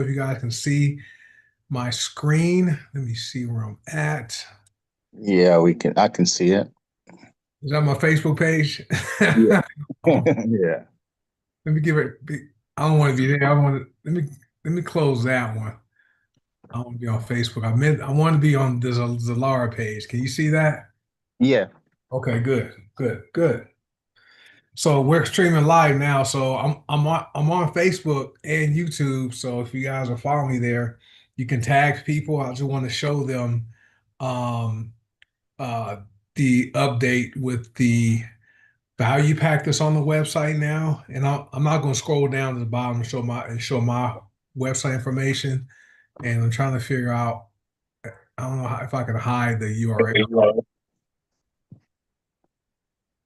If you guys can see my screen, let me see where I'm at. Yeah, we can. I can see it. Is that my Facebook page? Yeah. Oh, Yeah. let me give it. I don't want to be there. I want to let me close that one. I want to be on Facebook. I want to be on this Zilara page. Can you see that? Yeah. Okay, good, good, good. So we're streaming live now. So I'm on Facebook and YouTube. So if you guys are following me there, you can tag people. I just want to show them um uh the update with the value pack that's on the website now. And I'm not going to scroll down to the bottom and show my website information. And I'm trying to figure out, I don't know if I can hide the URL.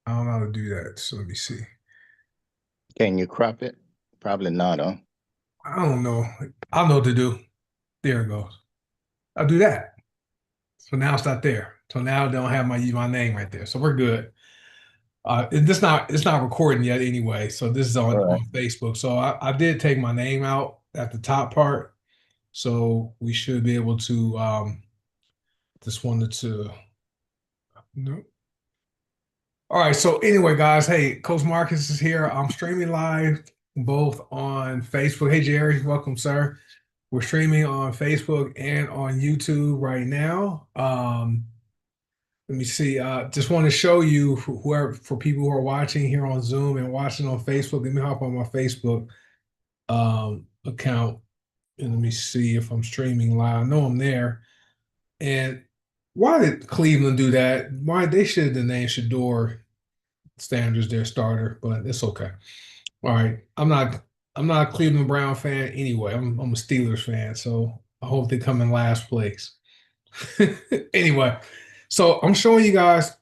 I don't know how to do that. So let me see. Can you crop it? Probably not, huh? I don't know. I know what to do. There it goes. I'll do that. So now it's not there. So now I don't have my name right there. So we're good. It's not recording yet anyway. So this is All on right. Facebook. So I did take my name out at the top part. So we should be able to just wanted to no. All right. So anyway, guys, hey, Coach Marcus is here. I'm streaming live both on Facebook. Hey Jerry, welcome, sir. We're streaming on Facebook and on YouTube right now. Let me see. Just want to show you whoever for people who are watching here on Zoom and watching on Facebook. Let me hop on my Facebook account and let me see if I'm streaming live. I know I'm there. And why did Cleveland do that? Why they should have named Shador Sanders their starter, but it's okay. All right. I'm not a Cleveland Brown fan anyway. I'm a Steelers fan, so I hope they come in last place. Anyway, so I'm showing you guys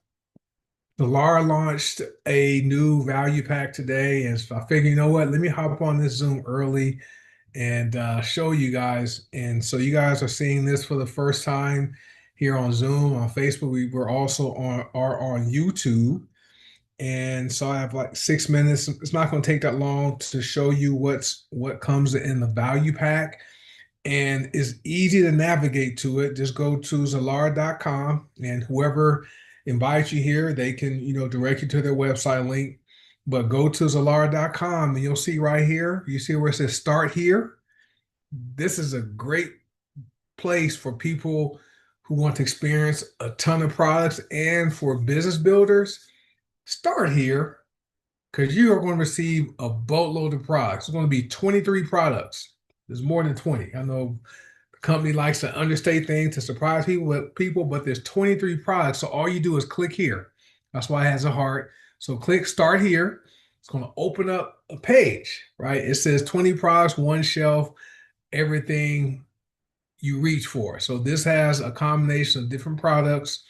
the Lara launched a new value pack today, and so I figured, you know what? Let me hop on this Zoom early and show you guys. And so you guys are seeing this for the first time here on Zoom, on Facebook. We're also on YouTube. And so I have like 6 minutes. It's not going to take that long to show you what comes in the value pack. And it's easy to navigate to it. Just go to Zilara.com and whoever invites you here, they can, direct you to their website link. But go to Zilara.com and you'll see right here, you see where it says start here. This is a great place for people who want to experience a ton of products and for business builders. Start here because you are going to receive a boatload of products. It's going to be 23 products. There's more than 20. I know the company likes to understate things to surprise but there's 23 products. So all you do is click here. That's why it has a heart. So click start here. It's going to open up a page, right? It says 20 products, one shelf, everything you reach for. So this has a combination of different products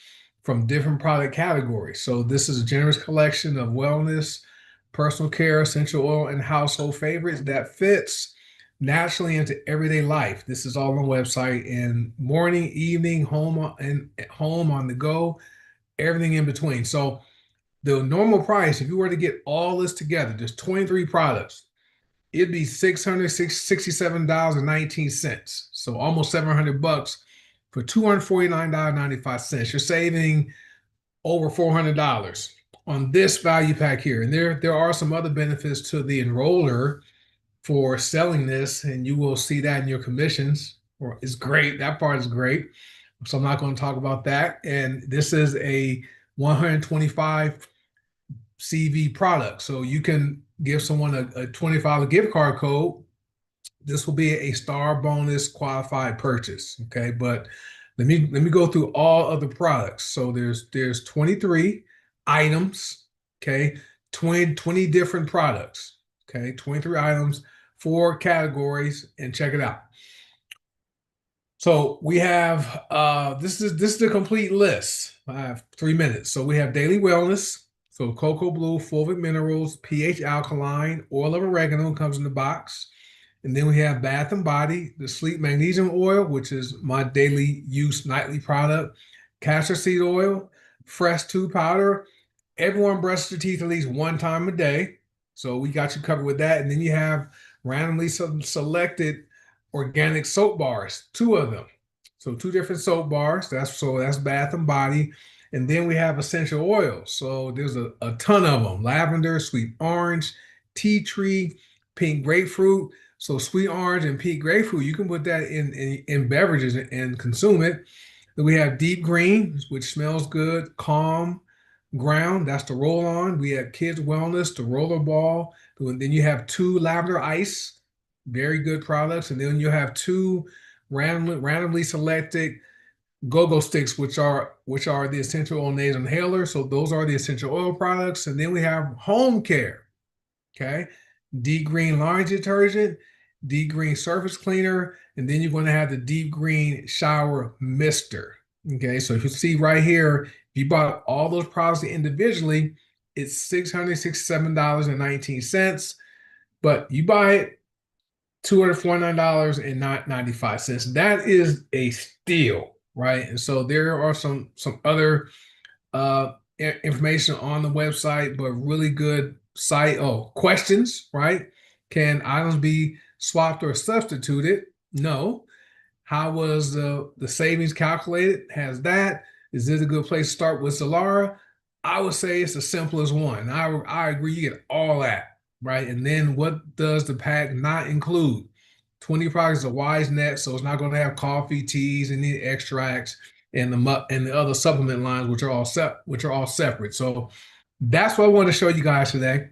from different product categories. So this is a generous collection of wellness, personal care, essential oil, and household favorites that fits naturally into everyday life. This is all on the website in morning, evening, home on the go, everything in between. So the normal price, if you were to get all this together, there's 23 products, it'd be $667.19. So almost $700 for $249.95. You're saving over $400 on this value pack here. And there are some other benefits to the enroller for selling this, and you will see that in your commissions. Or it's great. That part is great. So I'm not going to talk about that. And this is a 125 CV product. So you can give someone a $25 gift card code. This will be a star bonus qualified purchase. Okay. But let me go through all of the products. So there's 23 items. Okay. 20 different products. Okay. 23 items, four categories, and check it out. So we have this is the complete list. I have 3 minutes. So we have daily wellness. So cocoBLUE, fulvic minerals, pH alkaline, oil of oregano comes in the box. And then we have Bath and Body, the sleep magnesium oil, which is my daily use nightly product, castor seed oil, fresh tooth powder. Everyone brushes their teeth at least one time a day. So we got you covered with that. And then you have randomly selected organic soap bars, two of them. So two different soap bars. That's Bath and Body. And then we have essential oils. So there's a ton of them: lavender, sweet orange, tea tree, pink grapefruit. So sweet orange and pink grapefruit, you can put that in beverages and consume it. Then we have deep green, which smells good. Calm ground, that's the roll on. We have kids wellness, the roller ball. Then you have two lavender ice, very good products. And then you have two randomly selected go-go sticks, which are the essential oil nasal inhaler. So those are the essential oil products. And then we have home care. Okay. Deep green laundry detergent, deep green surface cleaner, and then you're going to have the deep green shower mister. Okay. So if you see right here, if you bought all those products individually, it's $667.19. But you buy it $249.95. That is a steal, right? And so there are some other information on the website, but really good site. Oh, questions, right? Can items be swapped or substituted? No. How was the savings calculated? Has that? Is this a good place to start with Zilara? I would say it's the simplest one. I agree. You get all that, right? And then what does the pack not include? 20 products of wise net, so it's not going to have coffee, teas, and the extracts and the other supplement lines, which are all separate. So that's what I want to show you guys today.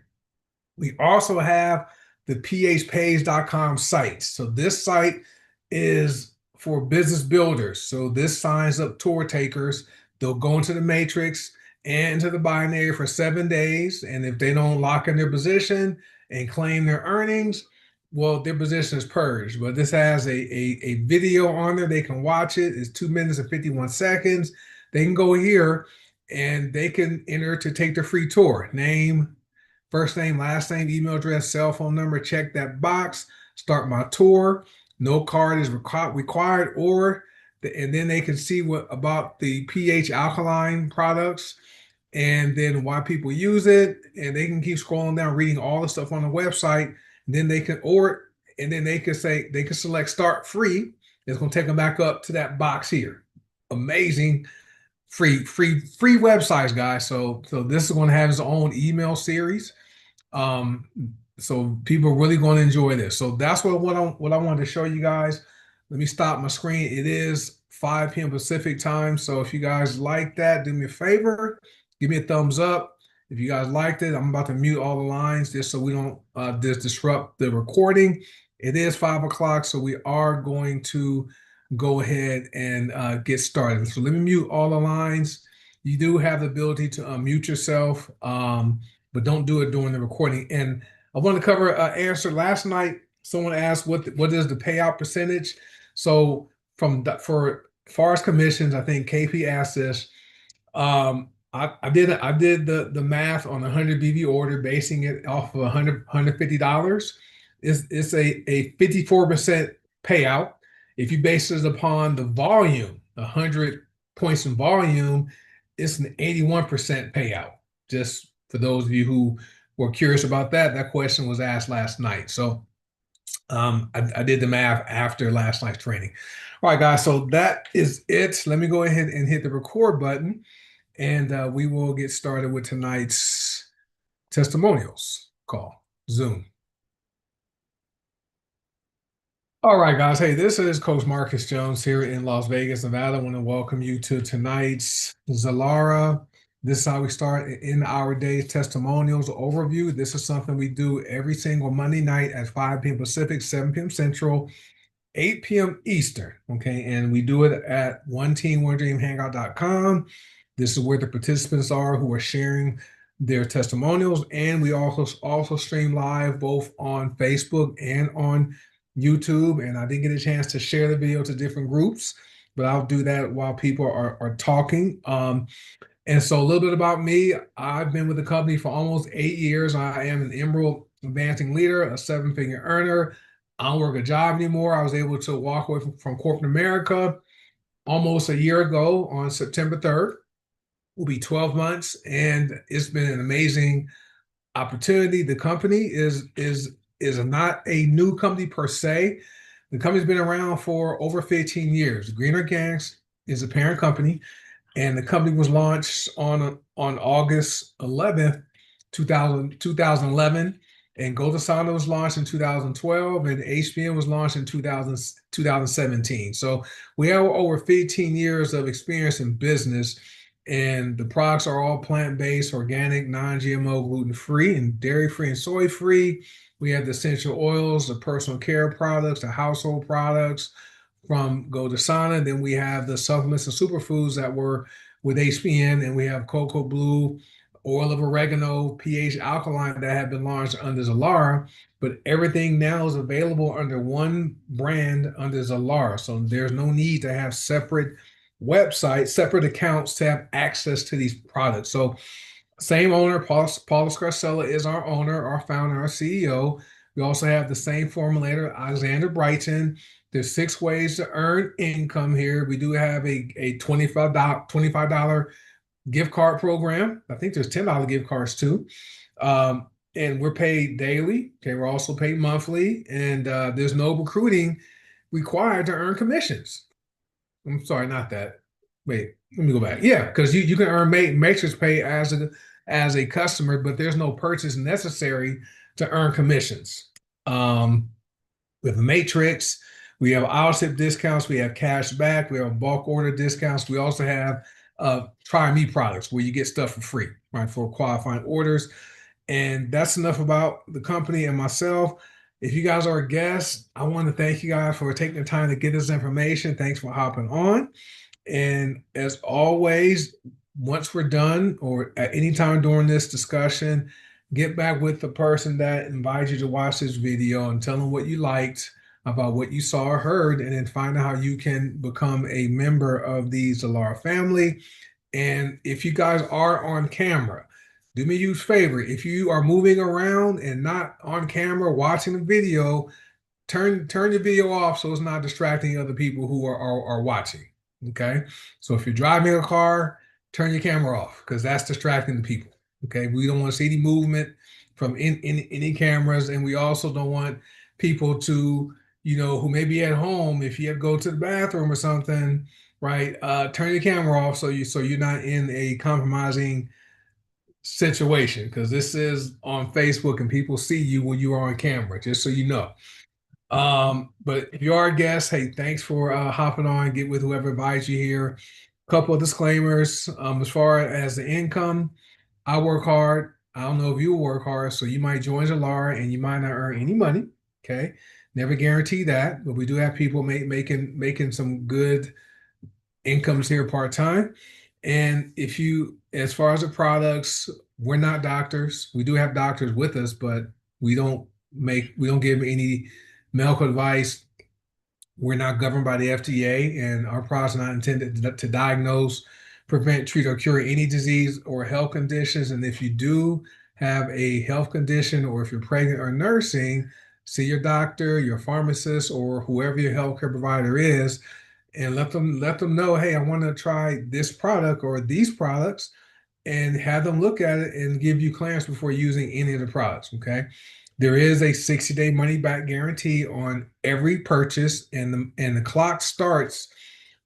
We also have the phpage.com site. So this site is for business builders. So this signs up tour takers. They'll go into the matrix and into the binary for 7 days. And if they don't lock in their position and claim their earnings, well, their position is purged. But this has a video on there. They can watch it. It's 2 minutes and 51 seconds. They can go here and they can enter to take the free tour. Name, first name, last name, email address, cell phone number. Check that box. Start my tour. No card is required, and then they can see what about the pH alkaline products and then why people use it. And they can keep scrolling down, reading all the stuff on the website. And then they can select start free. It's going to take them back up to that box here. Amazing free websites, guys. So this is going to have its own email series. Um, so people are really going to enjoy this. So that's what I wanted to show you guys. Let me stop my screen. It is 5 p.m. Pacific time. So if you guys like that, do me a favor, give me a thumbs up. If you guys liked it, I'm about to mute all the lines just so we don't disrupt the recording. It is 5 o'clock, so we are going to go ahead and get started. So let me mute all the lines. You do have the ability to unmute yourself, but don't do it during the recording. And I want to cover answer. Last night, someone asked what is the payout percentage. So for far as commissions, I think KP asked this. I did the math on a 100 BB order, basing it off of $150. It's a 54% payout. If you base it upon the volume, 100 points in volume, it's an 81% payout. Just for those of you who were curious about that, that question was asked last night. So I did the math after last night's training. All right, guys, so that is it. Let me go ahead and hit the record button, and we will get started with tonight's testimonials call, Zoom. All right, guys. Hey, this is Coach Marcus Jones here in Las Vegas, Nevada. I want to welcome you to tonight's Zilara. This is how we start in our day's testimonials overview. This is something we do every single Monday night at 5 p.m. Pacific, 7 p.m. Central, 8 p.m. Eastern. Okay, and we do it at OneTeamOneDreamHangout.com. This is where the participants are who are sharing their testimonials, and we also stream live both on Facebook and on YouTube. And I didn't get a chance to share the video to different groups, but I'll do that while people are talking. And so a little bit about me. I've been with the company for almost 8 years. I am an Emerald Advancing Leader, a 7-figure earner. I don't work a job anymore. I was able to walk away from corporate America almost a year ago on September 3rd. Will be 12 months, and it's been an amazing opportunity. The company is not a new company per se, The company's been around for over 15 years. Green Organics is a parent company, and the company was launched on August 11th, 2011. And Goldasana was launched in 2012, and HBN was launched in 2017. So we have over 15 years of experience in business, and the products are all plant-based, organic, non-GMO, gluten-free, and dairy-free and soy-free. We have the essential oils, the personal care products, the household products from Goldasana. Then we have the supplements and superfoods that were with HBN, and we have cocoBLUE, oil of oregano, pH alkaline that have been launched under Zilara. But everything now is available under one brand under Zilara. So there's no need to have separate websites, separate accounts to have access to these products. So same owner, Paula Scarcella is our owner, our founder, our CEO. We also have the same formulator, Alexander Brighton. There's 6 ways to earn income here. We do have a $25 gift card program. I think there's $10 gift cards too. And we're paid daily. Okay, we're also paid monthly. And there's no recruiting required to earn commissions. I'm sorry, not that. Wait, let me go back. Yeah, because you can earn matrix pay as a customer, but there's no purchase necessary to earn commissions. With Matrix, we have auto discounts, we have cash back, we have bulk order discounts. We also have try me products where you get stuff for free, right, for qualifying orders. And that's enough about the company and myself. If you guys are a guest, I want to thank you guys for taking the time to get this information. Thanks for hopping on. And as always, once we're done or at any time during this discussion, get back with the person that invited you to watch this video and tell them what you liked about what you saw or heard, and then find out how you can become a member of the Zilara family. And if you guys are on camera, do me a huge favor. If you are moving around and not on camera watching the video, turn your video off so it's not distracting other people who are watching. Okay. So if you're driving a car, turn your camera off because that's distracting the people. Okay. We don't want to see any movement from any cameras. And we also don't want people to, who may be at home, if you have to go to the bathroom or something, right? Turn your camera off so you're not in a compromising situation, because this is on Facebook and people see you when you are on camera, just so you know. But if you are a guest, hey, thanks for hopping on. Get with whoever invites you here. A couple of disclaimers. As far as the income, I work hard. I don't know if you work hard, so you might join Zilara and you might not earn any money. Okay, never guarantee that, but we do have people making some good incomes here part time. And as far as the products, we're not doctors. We do have doctors with us, but we don't give any medical advice. We're not governed by the FDA, and our products are not intended to diagnose, prevent, treat, or cure any disease or health conditions. And if you do have a health condition, or if you're pregnant or nursing, see your doctor, your pharmacist, or whoever your healthcare provider is, and let them know, hey, I want to try this product or these products, and have them look at it and give you clearance before using any of the products. Okay. There is a 60-day money back guarantee on every purchase, and the clock starts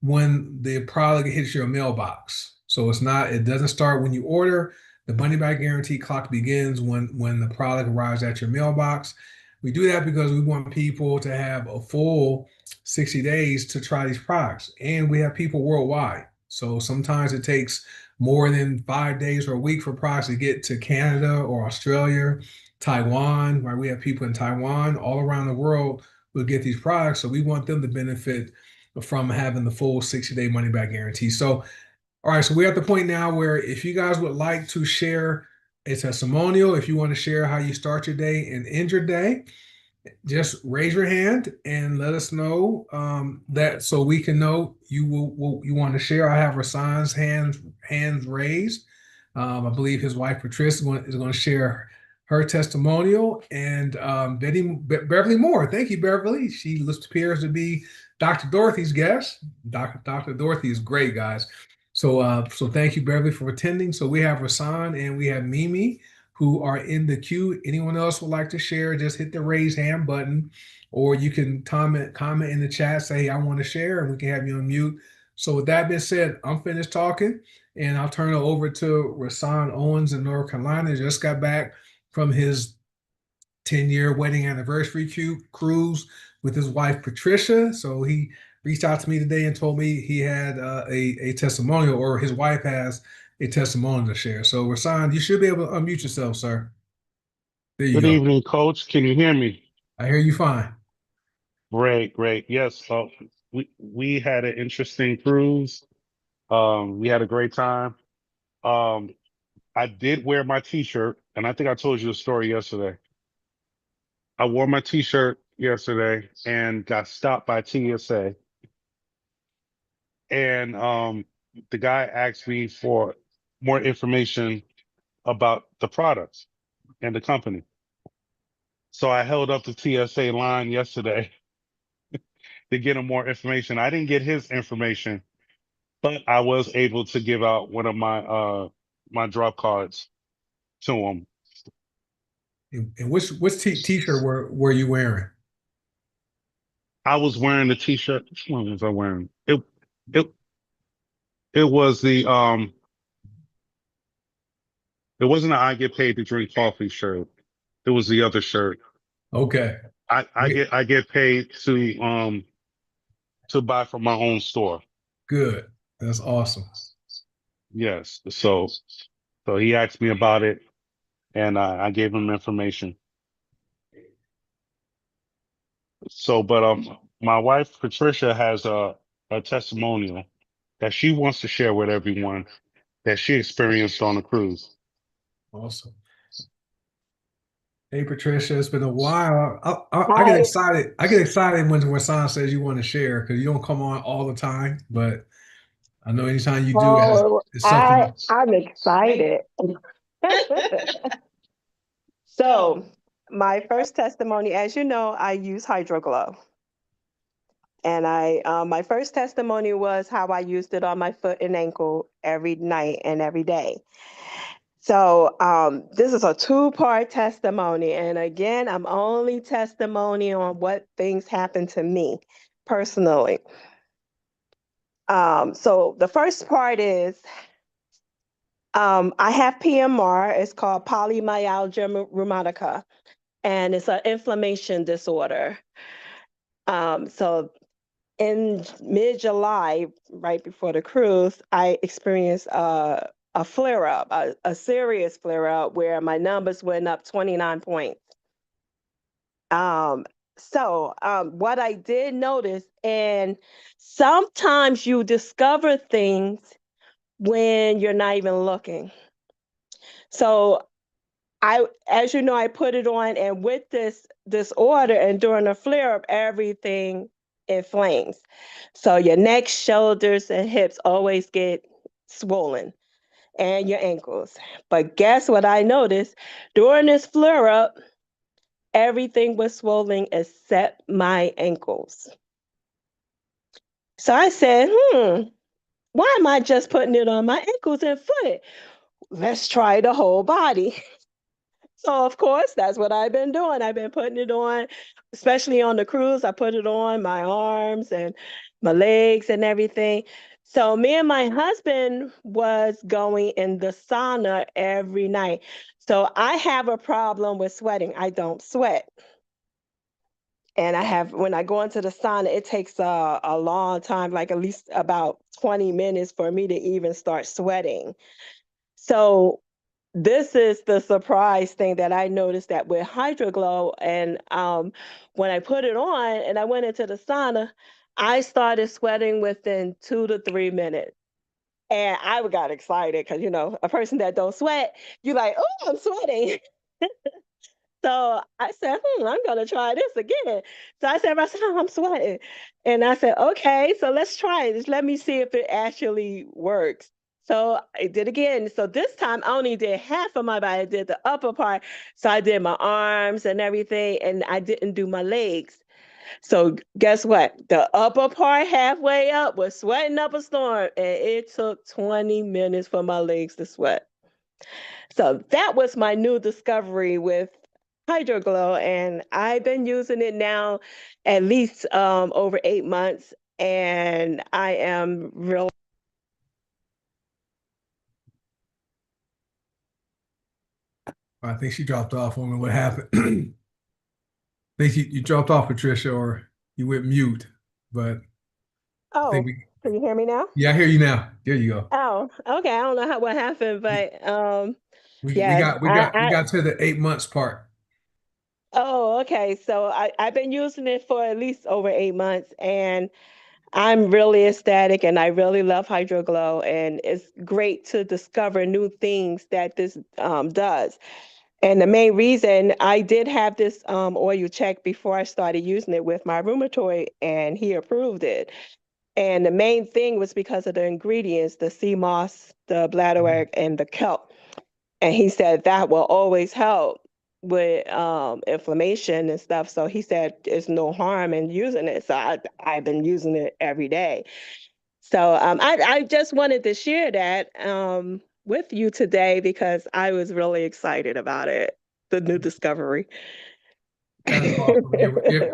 when the product hits your mailbox. So it doesn't start when you order. The money back guarantee clock begins when the product arrives at your mailbox. We do that because we want people to have a full 60 days to try these products. And we have people worldwide. So sometimes it takes more than 5 days or a week for products to get to Canada or Australia, Taiwan, right? We have people in Taiwan, all around the world will get these products. So we want them to benefit from having the full 60-day money back guarantee. So, all right, so we're at the point now where if you guys would like to share a testimonial, if you want to share how you start your day and end your day, just raise your hand and let us know that, so we can know you want to share. I have Rasan's hands raised. I believe his wife Patricia is going to share her testimonial, and Beverly Moore. Thank you, Beverly. She appears to be Dr. Dorothy's guest. Dr. Dorothy is great, guys. So thank you, Beverly, for attending. So we have Rasan and we have Mimi who are in the queue. Anyone else would like to share, just hit the raise hand button, or you can comment in the chat, say, hey, I want to share, and we can have you on mute. So with that being said, I'm finished talking, and I'll turn it over to Rasan Owens in North Carolina. Just got back from his 10-year wedding anniversary cruise with his wife Patricia. So he reached out to me today and told me he had a testimonial, or his wife has a testimonial to share. So Rasan, you should be able to unmute yourself, sir. There you Good go. evening, Coach. Can you hear me? I hear you fine. Great, great. Yes, so we had an interesting cruise. We had a great time. Um, I did wear my t-shirt, and I think I told you the story yesterday. I wore my t-shirt yesterday and got stopped by TSA. And the guy asked me for more information about the products and the company. So I held up the TSA line yesterday to get him more information. I didn't get his information, but I was able to give out one of my drop cards to him. And which t-shirt were you wearing? I was wearing the t-shirt. Which one was I wearing? It it was it wasn't an I get paid to drink coffee shirt. It was the other shirt. Okay. I get paid to buy from my own store. Good. That's awesome. Yes. So he asked me about it, and I gave him information. So, but my wife Patricia has a testimonial that she wants to share with everyone that she experienced on a cruise. Awesome. Hey Patricia, it's been a while. I get Hi. excited. I get excited when Rasan says you want to share because you don't come on all the time. But I know anytime you do, Oh, it's I something. I'm excited. So, my first testimony, as you know, I use HydroGlow, and my first testimony was how I used it on my foot and ankle every night and every day. So, this is a two-part testimony, and again, I'm only testimony on what things happened to me personally. So the first part is I have PMR. It's called polymyalgia rheumatica, and it's an inflammation disorder. So in mid-July, right before the cruise, I experienced a flare up, a serious flare up where my numbers went up 29 points. Um, what I did notice, and sometimes you discover things when you're not even looking. So as you know, I put it on, and with this disorder and during a flare up, everything inflames. So your neck, shoulders, and hips always get swollen, and your ankles. But guess what I noticed? During this flare up, everything was swollen except my ankles. So I said, why am I just putting it on my ankles and foot? Let's try the whole body. So of course, that's what I've been doing. I've been putting it on, especially on the cruise. I put it on my arms and my legs and everything. So me and my husband was going in the sauna every night. So I have a problem with sweating. I don't sweat. And when I go into the sauna, it takes a long time, like at least about 20 minutes for me to even start sweating. So this is the surprise thing that I noticed, that with HydroGlow, and when I put it on and I went into the sauna, I started sweating within 2 to 3 minutes. And I got excited because, a person that don't sweat, you're like, oh, I'm sweating. So I said, I'm gonna try this again. So I said, "Oh, I'm sweating." And I said, okay, so let's try it. Just let me see if it actually works. So I did again. So this time I only did half of my body. I did the upper part. So I did my arms and everything, and I didn't do my legs. So guess what? The upper part halfway up was sweating up a storm, and it took 20 minutes for my legs to sweat. So that was my new discovery with HydroGlow, and I've been using it now at least over 8 months, and I am really. I think she dropped off. I don't know what happened. I think you dropped off, Patricia, or you went mute. But I think Oh, we, can you hear me now? yeah, I hear you now. There you go. Oh, okay. I don't know what happened, but We yes, got we got we got to the 8 months part. oh, okay. So I've been using it for at least over 8 months, and I'm really ecstatic, and I really love HydroGlow, and it's great to discover new things that this does. And the main reason I did have this oil check before I started using it with my rheumatoid, and he approved it. And the main thing was because of the ingredients, the sea moss, the bladderwrack, and the kelp. And he said that will always help with inflammation and stuff. So he said there's no harm in using it. So I've been using it every day. So I just wanted to share that with you today because I was really excited about it, the new discovery. That's awesome.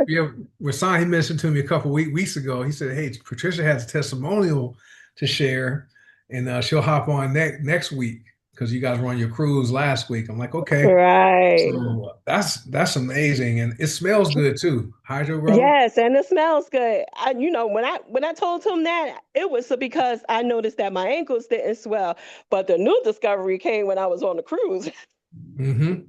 Yeah. Rasan, he mentioned to me a couple weeks ago. He said, "Hey, Patricia has a testimonial to share, and she'll hop on next week because you guys were on your cruise last week." I'm like, "Okay." Right. So that's amazing, and it smells good too. Hydro Grow. Yes, and it smells good. When I told him that, it was because I noticed that my ankles didn't swell. But the new discovery came when I was on the cruise. Mm-hmm.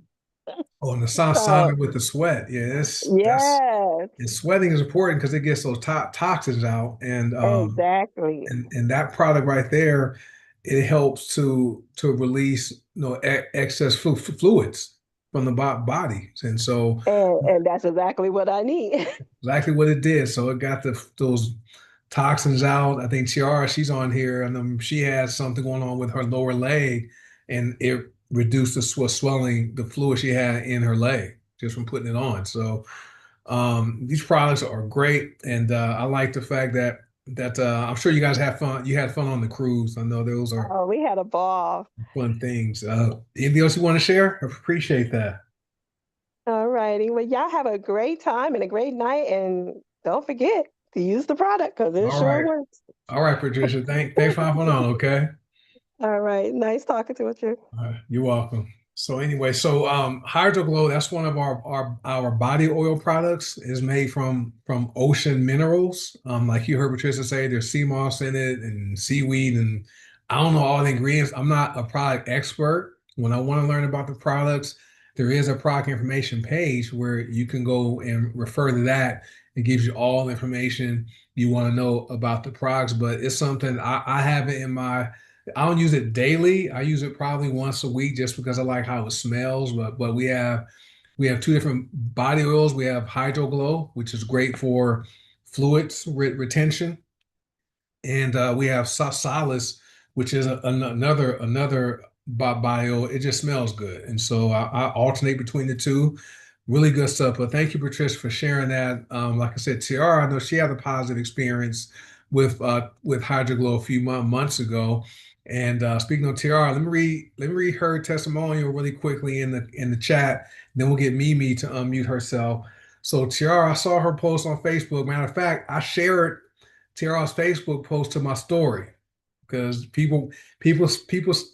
Oh, and the So solid with the sweat. Yeah, that's yes, and sweating is important because it gets those toxins out, exactly. and that product right there, it helps to release excess fluids from the body, and so And that's exactly what I need. exactly what it did. So it got those toxins out. I think Tiara, she's on here, and she has something going on with her lower leg, and it reduced the swelling, the fluid she had in her leg just from putting it on. So these products are great, and I like the fact that I'm sure you guys have fun. You had fun on the cruise. I know those are Oh, we had a ball. fun things. Anything else you want to share? I appreciate that. All righty. Well, y'all have a great time and a great night, and don't forget to use the product because it All sure right. works. All right, Patricia. Thanks for hopping on, okay? All right. Nice talking to you. All right, you're welcome. So anyway, HydroGlow, that's one of our body oil products, is made from ocean minerals. Like you heard Patricia say, there's sea moss in it and seaweed, and I don't know all the ingredients. I'm not a product expert. When I want to learn about the products, there is a product information page where you can go and refer to that. It gives you all the information you want to know about the products, but it's something I have it in my. I don't use it daily. I use it probably once a week just because I like how it smells. But we have two different body oils. We have Hydro Glow, which is great for fluids retention, and we have Solace, which is another bio. It just smells good, and so I alternate between the two. Really good stuff. But thank you, Patricia, for sharing that. Like I said, Tiara, I know she had a positive experience with Hydroglow a few months ago. And speaking of Tiara, let me read her testimonial really quickly in the chat. Then we'll get Mimi to unmute herself. So Tiara, I saw her post on Facebook. Matter of fact, I shared Tiara's Facebook post to my story because people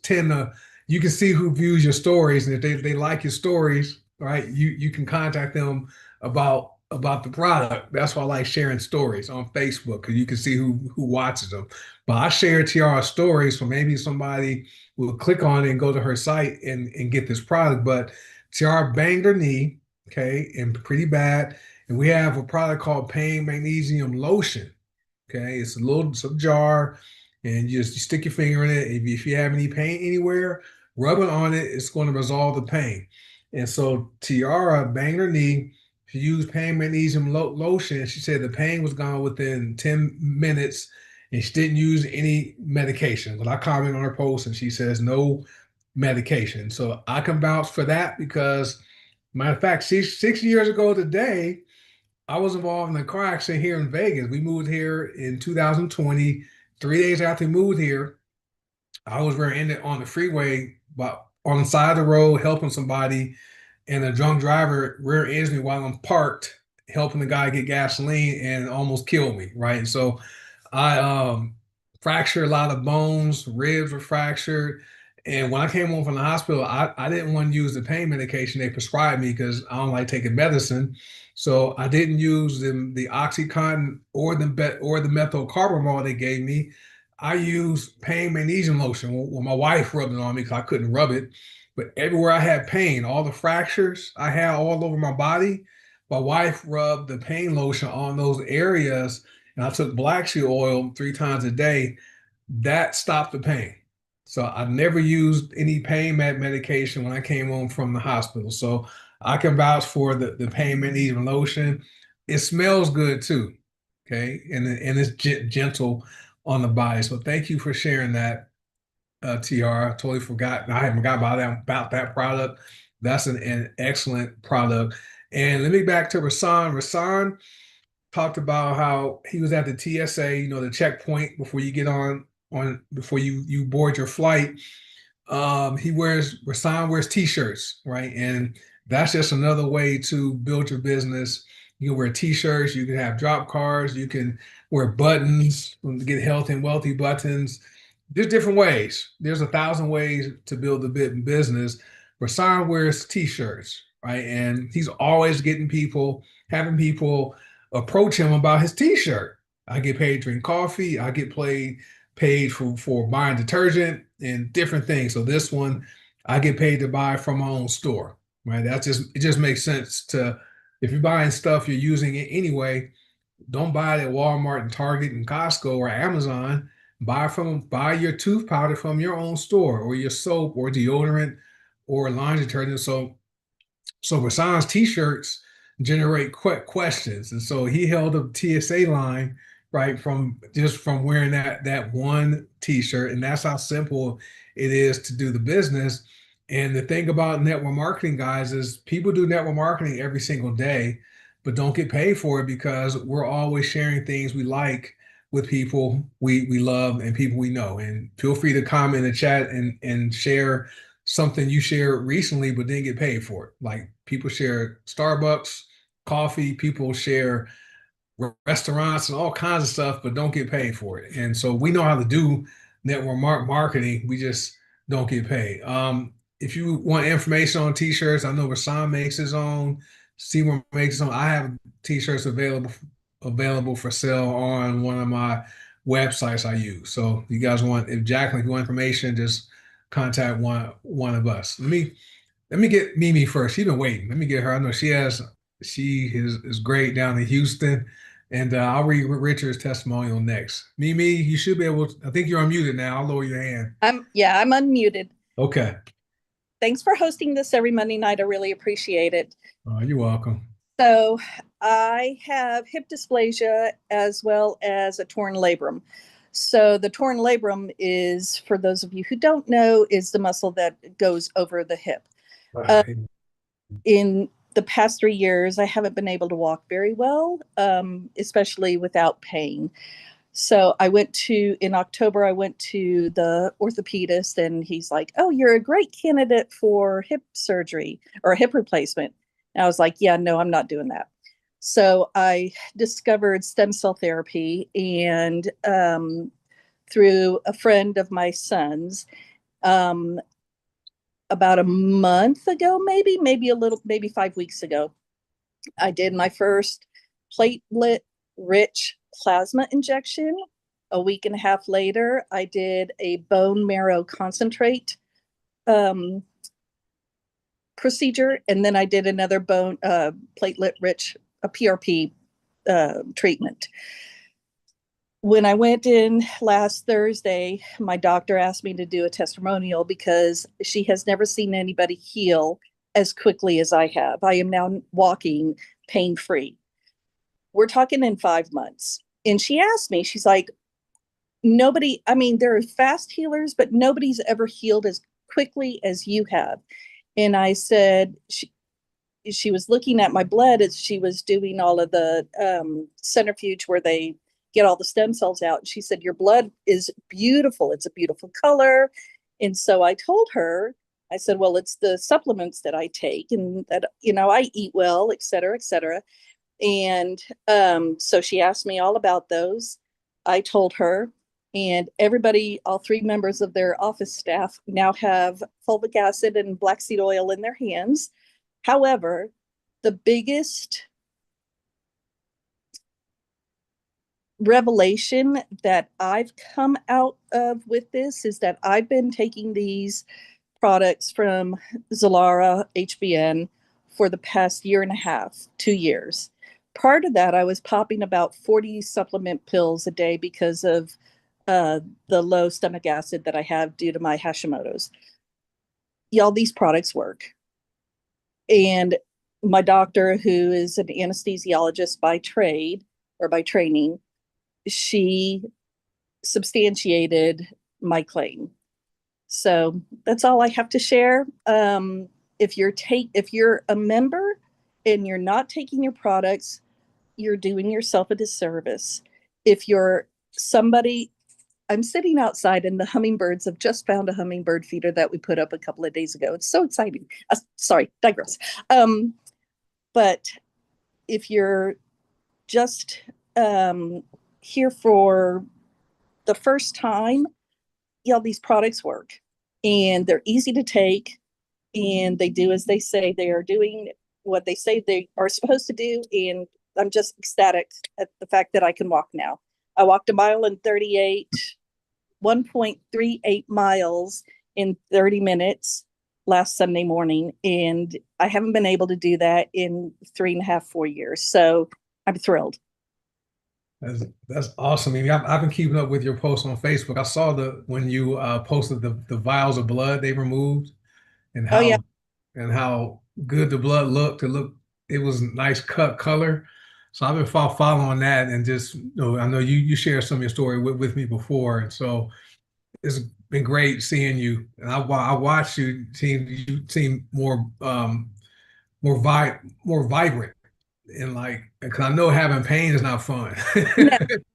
tend to, you can see who views your stories, and if they like your stories, right, you can contact them about the product. That's why I like sharing stories on Facebook because you can see who watches them. But I share Tiara's stories, so maybe somebody will click on it and go to her site and get this product. But Tiara banged her knee, okay, and pretty bad. And we have a product called Pain Magnesium Lotion. Okay, it's a jar, and you stick your finger in it. If you have any pain anywhere, rub it on it. It's going to resolve the pain. And so Tiara banged her knee. She used pain magnesium lotion. She said the pain was gone within 10 minutes, and she didn't use any medication. But I comment on her post, and she says no medication. So I can vouch for that because, matter of fact, 6 years ago today, I was involved in a car accident here in Vegas. We moved here in 2020. 3 days after we moved here, I was rear-ended on the freeway about on the side of the road helping somebody, and a drunk driver rear ends me while I'm parked, helping the guy get gasoline and almost killed me, right? So I fractured a lot of bones, ribs were fractured. And when I came home from the hospital, I didn't want to use the pain medication they prescribed me because I don't like taking medicine. So I didn't use the Oxycontin or the methylcarbamol they gave me. I used pain magnesium lotion. Well, my wife rubbed it on me because I couldn't rub it. But everywhere I had pain, all the fractures I had all over my body, my wife rubbed the pain lotion on those areas, and I took black seed oil 3 times a day. That stopped the pain. So I never used any pain medication when I came home from the hospital. So I can vouch for the pain magnesium lotion. It smells good too. Okay. And it's gentle on the body. So thank you for sharing that, TR. I totally forgot. I haven't forgot about that product. That's an excellent product. And let me back to Rasan. Rasan talked about how he was at the TSA, the checkpoint before you get on before you board your flight. Rasan wears t-shirts, right? And that's just another way to build your business. You can wear t-shirts, you can have drop cards, you can wear buttons, get healthy and wealthy buttons. There's different ways. There's 1,000 ways to build a business. Rasan wears t-shirts, right? And he's always having people approach him about his t-shirt. I get paid to drink coffee. I get paid for buying detergent and different things. So this one, I get paid to buy from my own store, right? It just makes sense if you're buying stuff, you're using it anyway. Don't buy it at Walmart and Target and Costco or Amazon. Buy your tooth powder from your own store, or your soap or deodorant or laundry detergent. So Rasan's t-shirts generate questions. And so he held up TSA line, right, from wearing that one t-shirt. And that's how simple it is to do the business. And the thing about network marketing, guys, is people do network marketing every single day, but don't get paid for it because we're always sharing things we like with people we love and people we know. And feel free to comment in the chat and share something you shared recently but didn't get paid for it. Like people share Starbucks, coffee, people share restaurants and all kinds of stuff, but don't get paid for it. And so we know how to do network marketing. We just don't get paid. If you want information on t-shirts, I know Rasan makes his own, Seymour makes his own. I have t-shirts available for sale on one of my websites I use. So you guys if Jacqueline, if you want information, just contact one of us. Let me get Mimi first. She's been waiting. Let me get her. I know she is great down in Houston. And I'll read Richard's testimonial next. Mimi, you should be able to, I think you're unmuted now. I'll lower your hand. I'm unmuted. Okay. Thanks for hosting this every Monday night. I really appreciate it. You're welcome. So I have hip dysplasia as well as a torn labrum. So the torn labrum is, for those of you who don't know, is the muscle that goes over the hip. In the past 3 years, I haven't been able to walk very well, especially without pain. So in October, I went to the orthopedist and he's like, "Oh, you're a great candidate for hip surgery or hip replacement." And I was like, "Yeah, no, I'm not doing that." So I discovered stem cell therapy, and through a friend of my son's, about a month ago, maybe 5 weeks ago, I did my first platelet-rich plasma injection. A week and a half later, I did a bone marrow concentrate procedure, and then I did another platelet-rich, a PRP treatment. When I went in last Thursday, my doctor asked me to do a testimonial because she has never seen anybody heal as quickly as I have. I am now walking pain-free. We're talking in 5 months. And she asked me, she's like, there are fast healers, but nobody's ever healed as quickly as you have. And I said, she was looking at my blood as she was doing all of the centrifuge where they get all the stem cells out. And she said, "Your blood is beautiful. It's a beautiful color." And so I told her, I said, well, it's the supplements that I take and that, I eat well, et cetera, et cetera. And so she asked me all about those. I told her, and everybody, all 3 members of their office staff now have fulvic acid and black seed oil in their hands. However, the biggest revelation that I've come out of with this is that I've been taking these products from Zilara HBN for the past year and a half, 2 years. Part of that, I was popping about 40 supplement pills a day because of the low stomach acid that I have due to my Hashimoto's. Y'all, these products work. And my doctor, who is an anesthesiologist by trade or by training, she substantiated my claim. So that's all I have to share. If you're a member and you're not taking your products, you're doing yourself a disservice. If you're somebody, I'm sitting outside and the hummingbirds have just found a hummingbird feeder that we put up a couple of days ago. It's so exciting. Sorry, digress. But if you're just here for the first time, these products work and they're easy to take and they do as they say. They are doing what they say they are supposed to do. And I'm just ecstatic at the fact that I can walk now. I walked 1.38 miles in 30 minutes last Sunday morning. And I haven't been able to do that in 3.5, 4 years. So I'm thrilled. That's awesome. I mean, I've been keeping up with your posts on Facebook. I saw when you posted the vials of blood they removed and how and how good the blood looked. It was nice cut color. So I've been following that and just I know you shared some of your story with me before, and so it's been great seeing you. And I watched you. You seem more vibrant. And because I know having pain is not fun.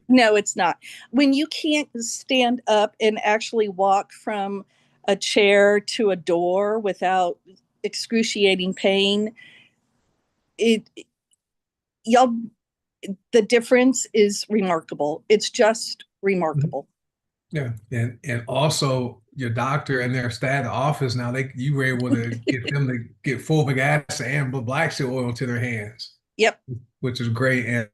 No, it's not. When you can't stand up and actually walk from a chair to a door without excruciating pain, the difference is remarkable. It's just remarkable. Yeah, and also your doctor and their staff, the office now, you were able to get them to get fulvic acid and black seed oil into their hands. Yep. Which is great. And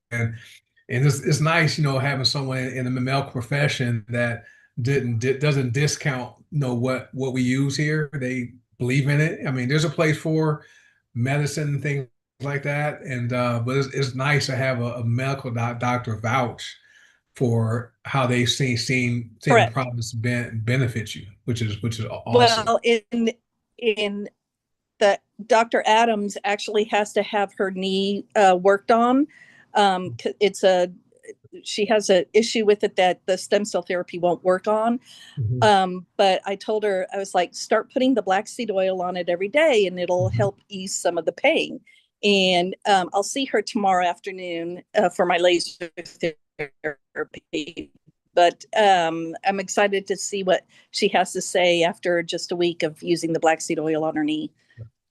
it's nice, having someone in the medical profession that doesn't discount, what we use here. They believe in it. I mean, there's a place for medicine and things like that. And but it's nice to have a medical doctor vouch for how they've seen the products benefit you, which is awesome. Well, in that Dr. Adams actually has to have her knee worked on. She has an issue with it that the stem cell therapy won't work on. Mm-hmm. But I told her, I was like, start putting the black seed oil on it every day and it'll help ease some of the pain. And I'll see her tomorrow afternoon for my laser therapy. But I'm excited to see what she has to say after just a week of using the black seed oil on her knee.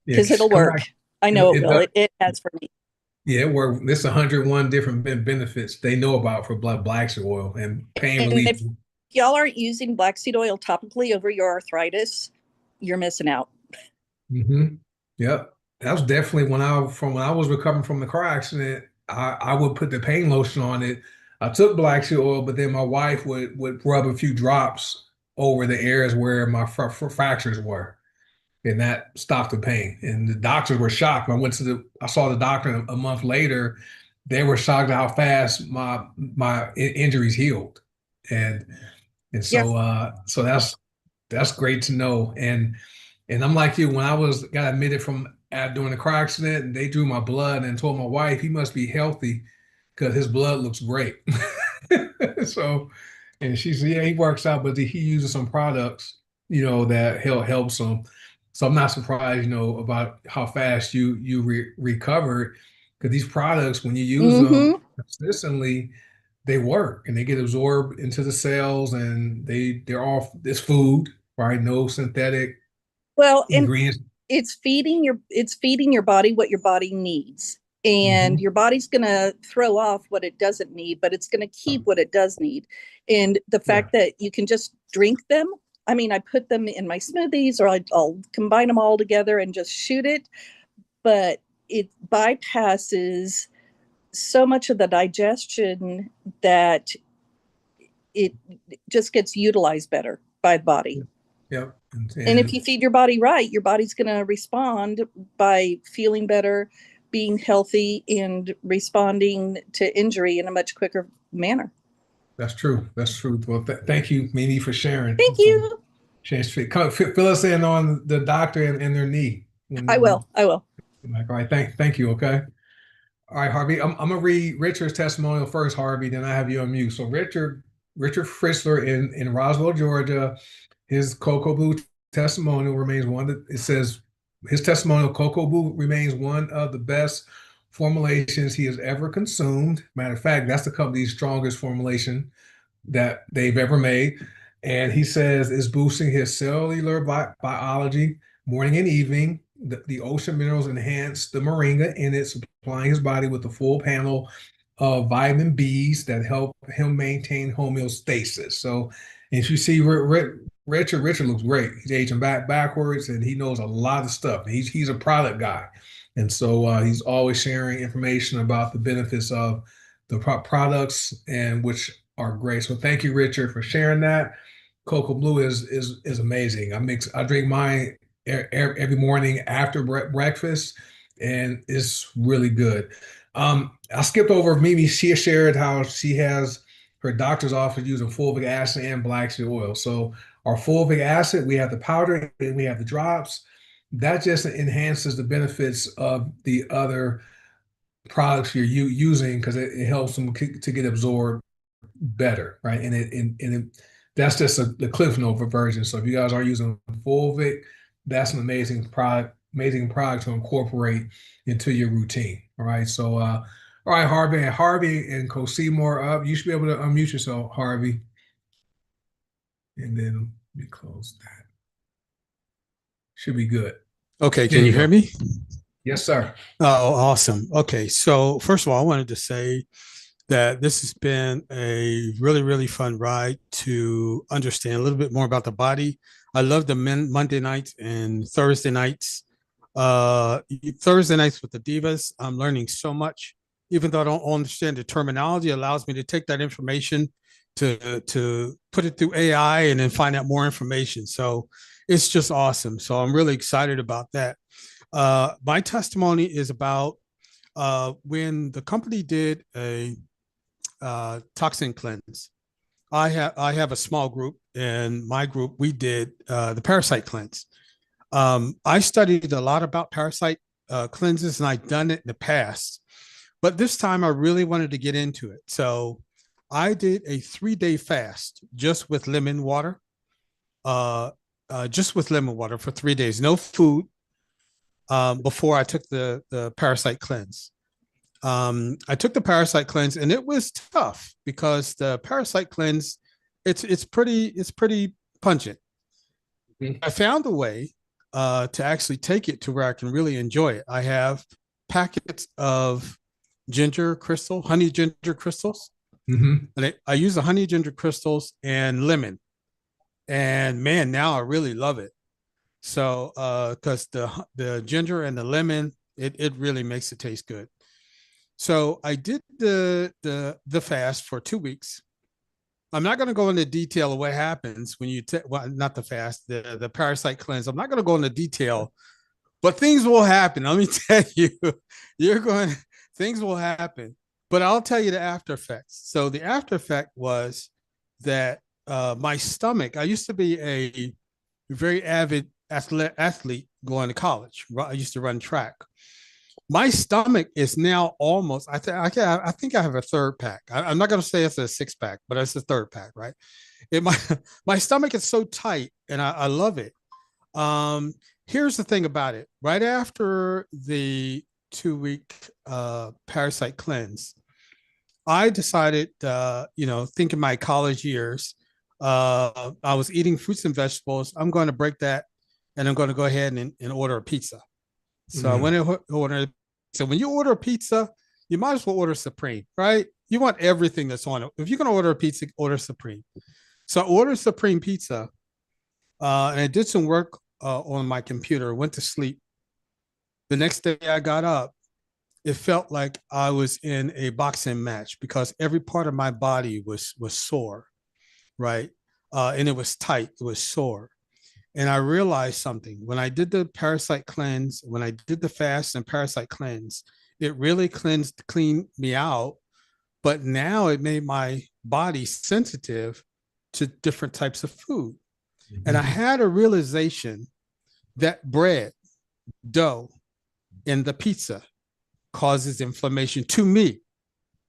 Because it'll work. I know it will. It has for me. Yeah, it works. There's 101 different benefits they know about for black seed oil and pain relief. If y'all aren't using black seed oil topically over your arthritis, you're missing out. Mm-hmm. Yep. That was definitely when I was recovering from the car accident, I would put the pain lotion on it. I took black seed oil, but then my wife would rub a few drops over the areas where my fractures were. And that stopped the pain. And the doctors were shocked. I saw the doctor a month later. They were shocked at how fast my injuries healed. And so so that's great to know. And I'm like you, when I got admitted during the car accident, and they drew my blood and told my wife he must be healthy because his blood looks great. So, and she said, yeah, he works out, but he uses some products, that helps him. So I'm not surprised, about how fast you recovered, because these products, when you use them consistently, they work and they get absorbed into the cells, and they're all this food, right? No synthetic Well, and ingredients. it's feeding your body what your body needs. And your body's going to throw off what it doesn't need, but it's going to keep what it does need. And the fact that you can just drink them, I mean, I put them in my smoothies, or I'll combine them all together and just shoot it. But it bypasses so much of the digestion that it just gets utilized better by the body. Yep. And if you feed your body right, your body's going to respond by feeling better, being healthy, and responding to injury in a much quicker manner. That's true. That's true. Well, thank you, Mimi, for sharing. Thank you. Fill us in on the doctor and their knee. I will. Like, all right, thank you. Okay. All right, Harvey. I'm gonna read Richard's testimonial first, Harvey. Then I have you on mute. So Richard Fritzler in Roswell, Georgia, his cocoBLUE testimonial remains one that it says his testimonial cocoBLUE remains one of the best formulations he has ever consumed. Matter of fact, that's the company's strongest formulation that they've ever made. And he says it's boosting his cellular biology morning and evening. The ocean minerals enhance the moringa, and it's supplying his body with a full panel of vitamin Bs that help him maintain homeostasis. So if you see Richard looks great. He's aging backwards, and he knows a lot of stuff. He's a product guy. And so he's always sharing information about the benefits of the products, and which are great. So thank you, Richard, for sharing that. cocoBLUE is amazing. I drink mine every morning after breakfast, and it's really good. I skipped over Mimi. She shared how she has her doctor's office using fulvic acid and black seed oil. So our fulvic acid, we have the powder and we have the drops. That just enhances the benefits of the other products you're using, because it helps them to get absorbed better, right? And that's just the Cliff Note version. So if you guys are using fulvic, that's an amazing product to incorporate into your routine. All right. So all right, Harvey and Seymour up. You should be able to unmute yourself, Harvey. And then let me close that. Should be good. Okay, can you hear me? Yes, sir. Oh, awesome. Okay, so first of all, I wanted to say that this has been a really, really fun ride to understand a little bit more about the body. I love the Monday nights and Thursday nights. Thursday nights with the divas, I'm learning so much. Even though I don't understand the terminology, it allows me to take that information to put it through AI and then find out more information. So it's just awesome. So I'm really excited about that. My testimony is about when the company did a toxin cleanse. I have a small group, and my group, we did the parasite cleanse. I studied a lot about parasite cleanses, and I'd done it in the past, but this time I really wanted to get into it. So I did a 3-day fast just with lemon water, for 3 days, no food, before I took the parasite cleanse. I took the parasite cleanse, and it was tough because the parasite cleanse, it's pretty pungent. I found a way to actually take it to where I can really enjoy it. I have packets of honey ginger crystals. And I use the honey ginger crystals and lemon. And man, now I really love it. So because the ginger and the lemon, it really makes it taste good. So I did the fast for 2 weeks. I'm not going to go into detail of what happens when you not the fast, the parasite cleanse. I'm not going to go into detail, but things will happen. Let me tell you, things will happen. But I'll tell you the after effects. So the after effect was that my stomach, I used to be a very avid athlete going to college. I used to run track. My stomach is now almost, I think I have a 3rd pack. I'm not going to say it's a 6-pack, but it's a 3rd pack, right? My stomach is so tight, and I love it. Here's the thing about it. Right after the 2-week parasite cleanse, I decided, thinking my college years, I was eating fruits and vegetables. I'm going to break that and I'm going to go ahead and order a pizza. So I Mhm. went and ordered. So when you order a pizza, you might as well order Supreme, right? You want everything that's on it. If you're going to order a pizza, order Supreme. So I ordered Supreme Pizza, and I did some work on my computer, went to sleep. The next day I got up, it felt like I was in a boxing match because every part of my body was sore, right? And it was tight, it was sore. And I realized something when I did the parasite cleanse, when I did the fast and parasite cleanse, it really cleaned me out. But now it made my body sensitive to different types of food. And I had a realization that bread, dough, and the pizza causes inflammation to me.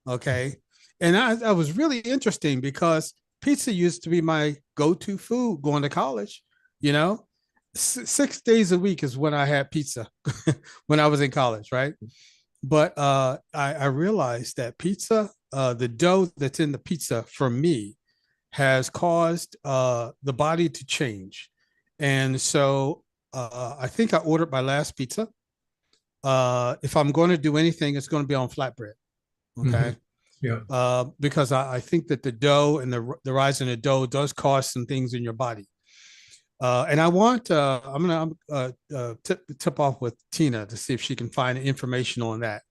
Okay. And I was really interesting because pizza used to be my go-to food going to college, you know. 6 days a week is when I had pizza when I was in college, right? But I realized that pizza, the dough that's in the pizza for me has caused the body to change. And so I think I ordered my last pizza. If I'm going to do anything, it's going to be on flatbread. Okay. Yeah. Because I think that the dough and the rise in the dough does cause some things in your body. And I want, I'm going to tip off with Tina to see if she can find information on that.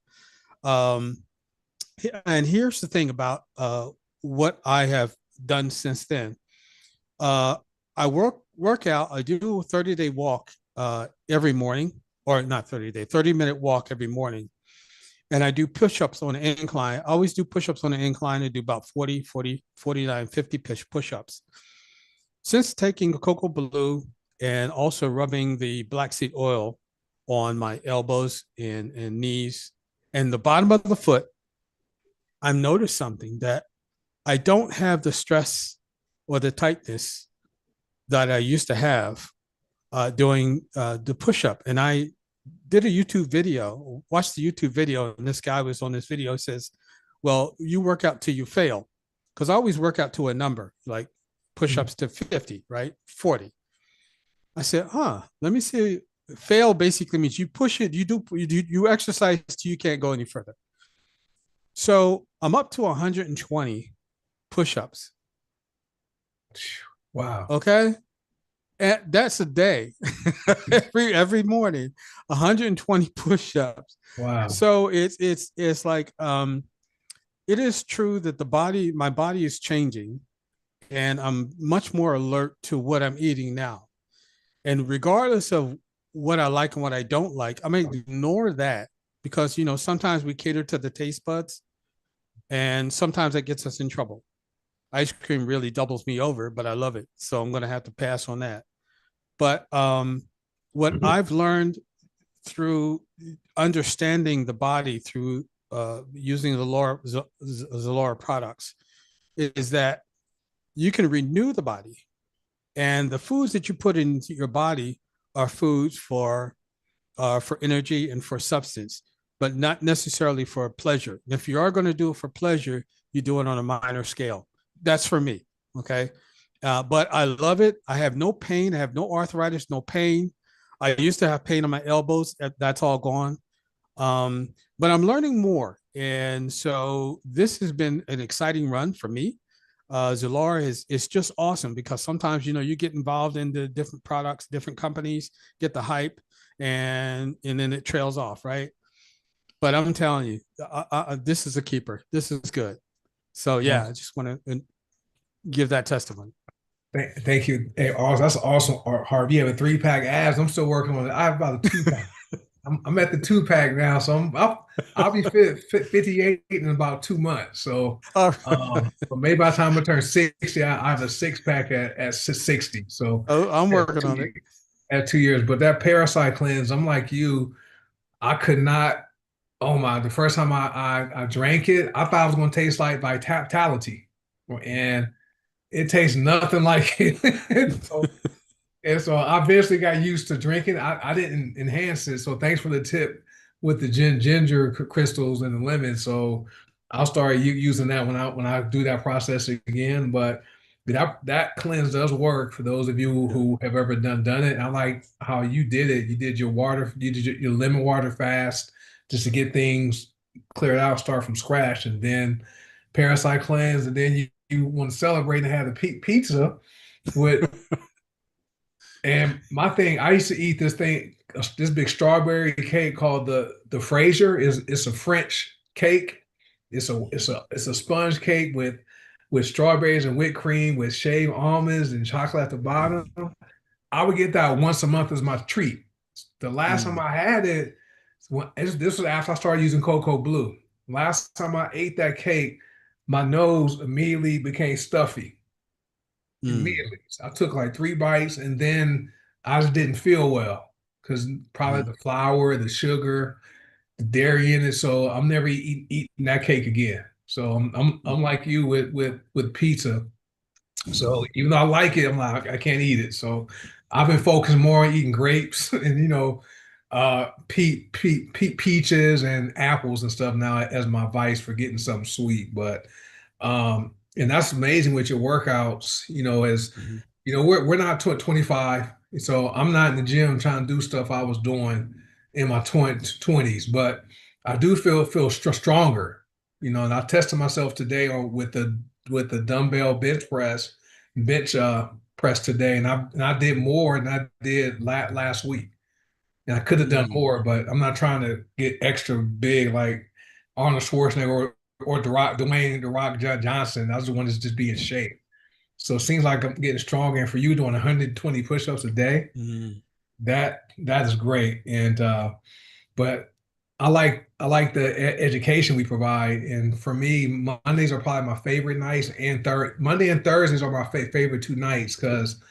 And here's the thing about what I have done since then. I work out. I do a 30-day walk every morning, or not 30-day, 30-minute walk every morning. And I do push-ups on an incline. I always do push-ups on an incline. I do about 40, 40, 49, 50 push-ups. Since taking cocoBLUE and also rubbing the black seed oil on my elbows and knees and the bottom of the foot, I've noticed something that I don't have the stress or the tightness that I used to have doing the push-up. And I did a YouTube video, watched the YouTube video, and this guy was on this video, says, well, you work out till you fail. Because I always work out to a number, like push-ups to 50, right? 40. I said, let me see. Fail basically means you push it, you exercise till you can't go any further. So I'm up to 120 push-ups. Wow. Okay. And that's a day. every morning, 120 push-ups. Wow. So it's like it is true that my body is changing, and I'm much more alert to what I'm eating now. And regardless of what I like and what I don't like, I may ignore that because sometimes we cater to the taste buds, and sometimes that gets us in trouble. Ice cream really doubles me over, but I love it, so I'm going to have to pass on that. But what I've learned through understanding the body through using the Zilara products is that you can renew the body, and the foods that you put into your body are foods for energy and for substance, but not necessarily for pleasure. And if you are going to do it for pleasure, you do it on a minor scale. That's for me. Okay. But I love it. I have no pain. I have no arthritis, no pain. I used to have pain on my elbows. That's all gone. But I'm learning more. And so this has been an exciting run for me. Zilara is just awesome because sometimes, you get involved in the different products, different companies, get the hype, and then it trails off, right? But I'm telling you, this is a keeper. This is good. So yeah, I just want to give that testimony. Thank you. Hey, that's awesome, Harvey. You have a 3-pack abs. I'm still working on it. I have about a 2-pack. I'm at the 2-pack now, so I'll be fit 58 in about 2 months. So, but maybe by the time I turn 60, I have a 6-pack at 60. So I'm working on it at 2 years. But that parasite cleanse, I'm like you. I could not. Oh my! The first time I drank it, I thought it was going to taste like Vitality, and it tastes nothing like it. So I eventually got used to drinking. I didn't enhance it. So thanks for the tip with the ginger crystals and the lemon. So I'll start using that when I do that process again. But that cleanse does work for those of you who have ever done it. I like how you did it. You did your water, you did your lemon water fast just to get things cleared out, start from scratch, and then parasite cleanse, and then you want to celebrate and have the pizza with. And my thing, I used to eat this thing, this big strawberry cake called the Fraser. It's a French cake. It's a sponge cake with strawberries and whipped cream with shaved almonds and chocolate at the bottom. I would get that once a month as my treat. The last time I had it, this was after I started using cocoBLUE. Last time I ate that cake, my nose immediately became stuffy. Immediately. So I took like 3 bites and then I just didn't feel well because probably the flour, the sugar, the dairy in it. So I'm never eating that cake again. So I'm like you with pizza. So even though I like it, I'm like I can't eat it. So I've been focusing more on eating grapes and peaches and apples and stuff now as my vice for getting something sweet. But and that's amazing with your workouts, as we're not 25, so I'm not in the gym trying to do stuff I was doing in my 20s, but I do feel stronger, and I tested myself today or with the dumbbell bench press today, and I did more than I did last week. And I could have done more, but I'm not trying to get extra big like Arnold Schwarzenegger or Dwayne The Rock Johnson. I just want to just be in shape. So it seems like I'm getting stronger. And for you doing 120 push-ups a day, that is great. And but I like the education we provide. And for me, Mondays are probably my favorite nights, and Monday and Thursdays are my favorite 2 nights because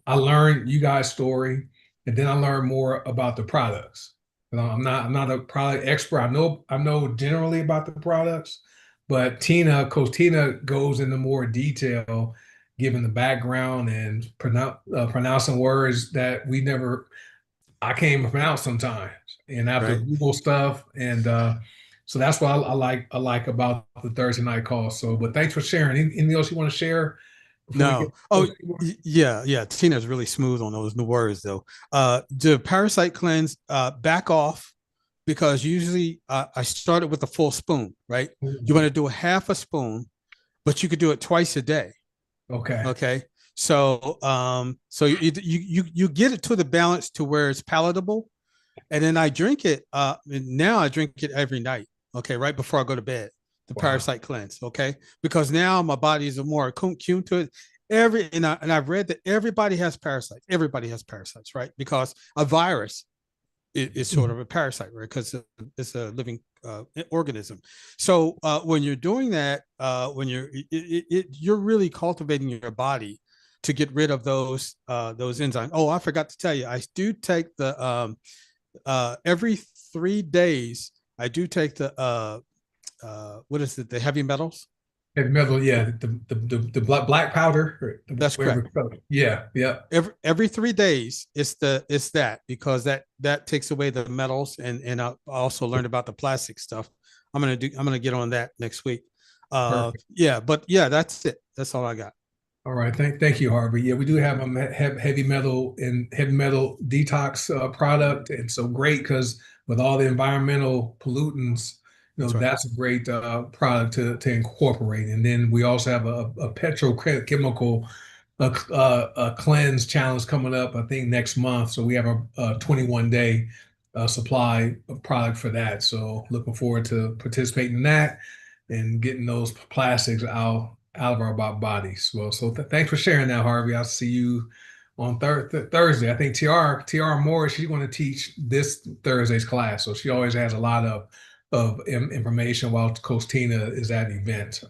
I learned you guys' story, and then I learned more about the products. I'm not a product expert. I know generally about the products, but Coach Tina goes into more detail, giving the background and pronouncing words that I can't even pronounce sometimes. And after Google stuff, and so that's what I like about the Thursday night call. So, but thanks for sharing. Anything else you want to share? No. Yeah. Tina's really smooth on those new words, though. The parasite cleanse, back off, because usually I started with a full spoon, right? You want to do a half a spoon, but you could do it twice a day. Okay. Okay. So, you get it to the balance to where it's palatable, and then I drink it. Now I drink it every night. Okay, right before I go to bed. The parasite cleanse. Okay, because now my body is more attuned to it. I've read that everybody has parasites. Everybody has parasites, right? Because a virus is sort of a parasite, right? Because it's a living organism. So when you're doing that, when you're really cultivating your body to get rid of those enzymes. Oh, I forgot to tell you, I do take the every 3 days. I do take the what is it? The heavy metals. Heavy metal, yeah, the black powder. That's correct. Yeah. Every 3 days, it's that, because that takes away the metals, and I also learned about the plastic stuff. I'm gonna get on that next week. Yeah, but yeah, that's it. That's all I got. All right, thank you, Harvey. Yeah, we do have a heavy metal detox product, and so great because with all the environmental pollutants, that's a great product to incorporate. And then we also have a petrochemical a cleanse challenge coming up, I think next month. So we have a 21-day supply of product for that. So looking forward to participating in that and getting those plastics out of our bodies. Well, so thanks for sharing that, Harvey. I'll see you on Thursday. I think TR Moore, she's going to teach this Thursday's class, so she always has a lot of information while Coach Tina is at an event.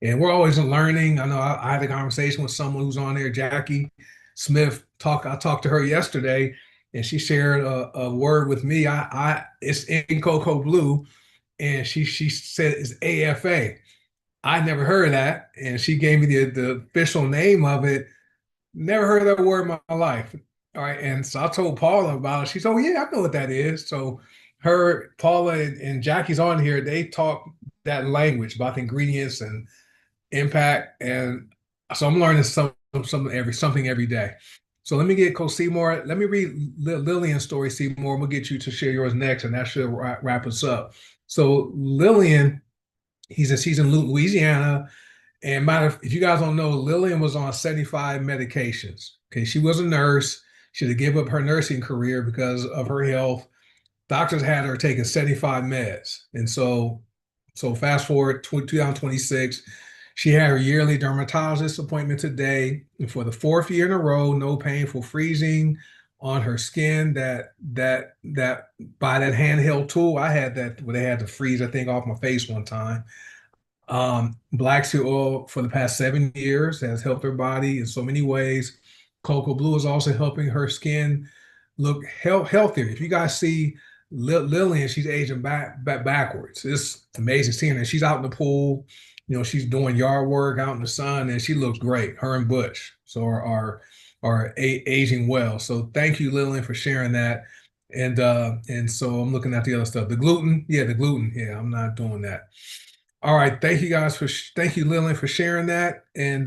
And we're always learning. I know I had a conversation with someone who's on there, Jackie Smith. I talked to her yesterday, and she shared a word with me. It's in cocoBLUE, and she said it's AFA. I never heard of that, and she gave me the official name of it. Never heard of that word in my life. All right, and so I told Paula about it. She said, "Oh yeah, I know what that is." So Paula and Jackie's on here. They talk that language about the ingredients and impact, and So I'm learning something every day. So let me get Coach Seymour. Let me read Lillian's story, Seymour. We'll get you to share yours next, and that should wrap us up. So Lillian, she's in Louisiana, and if you guys don't know, Lillian was on 75 medications. Okay, she was a nurse. She had to give up her nursing career because of her health. Doctors had her taking 75 meds, and so fast forward 2026. She had her yearly dermatologist appointment today, and for the fourth year in a row, no painful freezing on her skin. That by that handheld tool, I had that where they had to freeze, I think, off my face one time. Black seed oil for the past 7 years has helped her body in so many ways. cocoBLUE is also helping her skin look healthier. If you guys see Lillian, she's aging backwards. It's amazing seeing her. She's out in the pool, she's doing yard work out in the sun, and she looks great. Her and Butch are aging well. So thank you, Lillian, for sharing that. And so I'm looking at the other stuff. The gluten, yeah, I'm not doing that. All right, thank you guys thank you, Lillian, for sharing that. And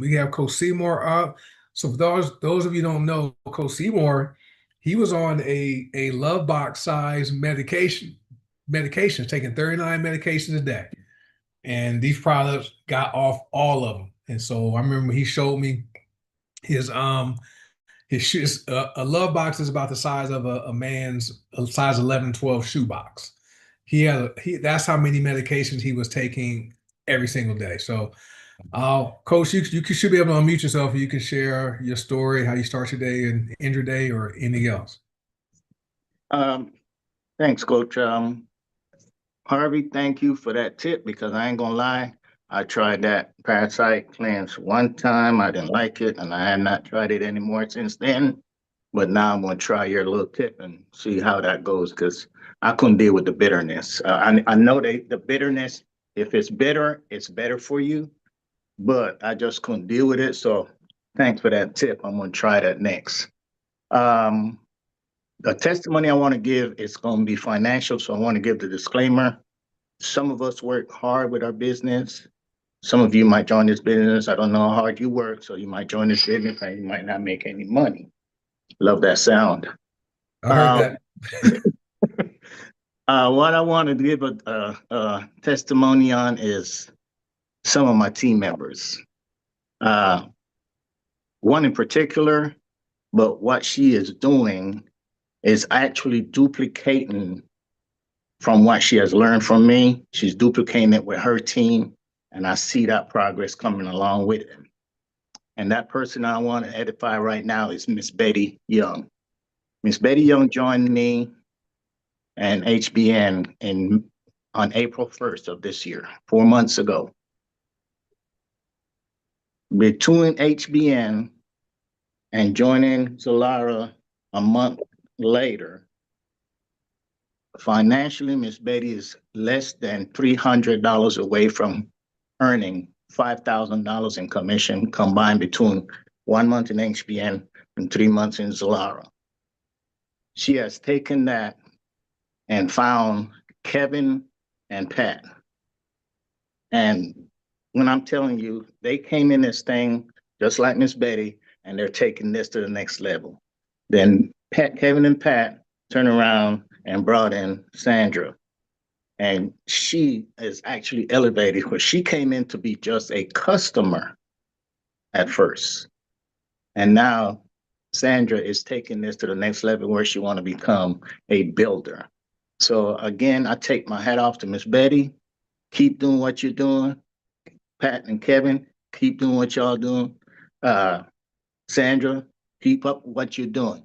we have Coach Seymour up. So for those of you who don't know, Coach Seymour, he was on a love box size medications, taking 39 medications a day. And these products got off all of them. And so I remember he showed me his shoes. A love box is about the size of a man's size 11, 12 shoe box. That's how many medications he was taking every single day. So Coach, you should be able to unmute yourself and you can share your story, how you start your day and end your day, or anything else. Thanks, Coach. Harvey, thank you for that tip, because I ain't gonna lie, I tried that parasite cleanse one time. I didn't like it, and I have not tried it anymore since then. But now I'm gonna try your little tip and see how that goes, because I couldn't deal with the bitterness. I know the bitterness, if it's bitter, it's better for you, but I just couldn't deal with it. So thanks for that tip. I'm gonna try that next. The testimony I want to give is going to be financial, so I want to give the disclaimer. Some of us work hard with our business. Some of you might join this business. I don't know how hard you work, so you might join this business and you might not make any money. Love that sound. I heard that. What I want to give a testimony on is some of my team members. One in particular, but what she is doing is actually duplicating from what she has learned from me. She's duplicating it with her team, and I see that progress coming along with it. And that person I want to edify right now is Miss Betty Young. Miss Betty Young joined me and HBN on April 1st of this year, 4 months ago. Between HBN and joining Zilara a month later, financially, Miss Betty is less than $300 away from earning $5,000 in commission combined between 1 month in HBN and 3 months in Zilara. She has taken that and found Kevin and Pat. And when I'm telling you, they came in this thing just like Miss Betty, and they're taking this to the next level. Then Kevin and Pat turned around and brought in Sandra. And she is actually elevated, because she came in to be just a customer at first. And now Sandra is taking this to the next level where she want to become a builder. So again, I take my hat off to Miss Betty. Keep doing what you're doing. Pat and Kevin, keep doing what y'all doing. Sandra, keep up what you're doing.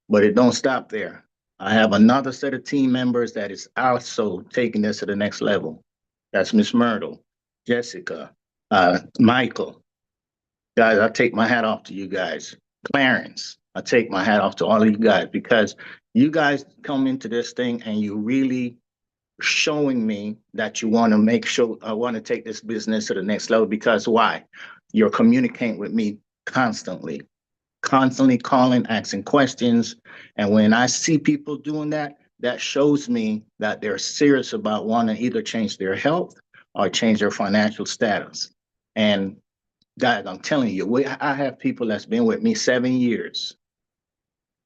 But it don't stop there. I have another set of team members that is also taking this to the next level. That's Miss Myrtle, Jessica, Michael. Guys, I take my hat off to you guys. Clarence, I take my hat off to all of you guys, because you guys come into this thing and you really showing me that you want to make sure I want to take this business to the next level. Because why? You're communicating with me constantly calling, asking questions. And when I see people doing that, that shows me that they're serious about wanting to either change their health or change their financial status. And guys, I'm telling you, I have people that's been with me 7 years,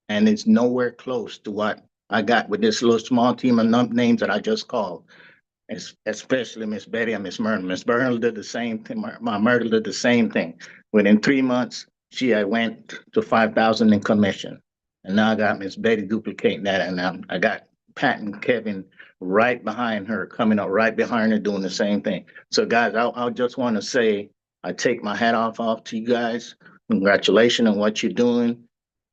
and it's nowhere close to what I got with this little small team of names that I just called. Especially Miss Betty and Miss Myrtle. Miss Myrtle did the same thing. My Myrtle did the same thing. Within 3 months, she had went to 5,000 in commission, and now I got Miss Betty duplicating that, and I got Pat and Kevin right behind her, coming up right behind her, doing the same thing. So, guys, I just want to say I take my hat off to you guys. Congratulations on what you're doing,